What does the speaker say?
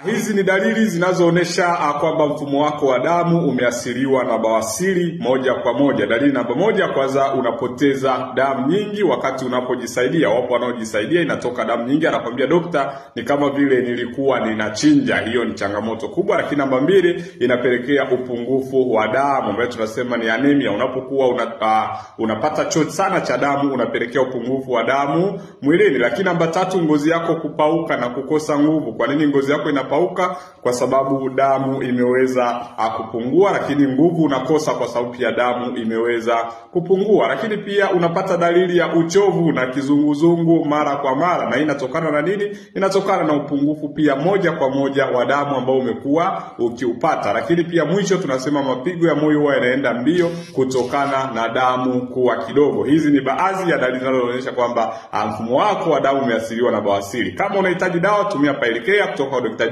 Hizi ni dalili zinazoonesha kwamba mfumo wako wa damu umeathiriwa na bawasiri moja kwa moja. Dalili namba moja, kwanza unapoteza damu nyingi wakati unapojisaidia. Wapo wanaojisaidia inatoka damu nyingi, anakuambia dokta, ni kama vile nilikuwa ninachinja. Hiyo ni changamoto kubwa. Lakini namba mbili, inapelekea upungufu wa damu ambayo tunasema ni anemia. Unapokuwa unapata chote sana cha damu, unapelekea upungufu wa damu mwilini. Lakini namba tatu, ngozi yako kupauka na kukosa nguvu. Kwa nini ngozi yako inapauka? Kwa sababu damu imeweza kupungua, lakini nguvu unakosa kwa sababu pia damu imeweza kupungua. Lakini pia unapata dalili ya uchovu na kizunguzungu mara kwa mara. Na hii inatokana na nini? Inatokana na upungufu pia moja kwa moja wa damu ambao umekuwa ukiupata. Lakini pia mwisho tunasema mapigo ya moyo huwa yanaenda mbio kutokana na damu kuwa kidogo. Hizi ni baadhi ya dalili zinazoonyesha kwamba mfumo wako wa damu umeathiriwa na bawasiri. Kama unahitaji dawa, tumia Pailikea kutoka kwa Dr.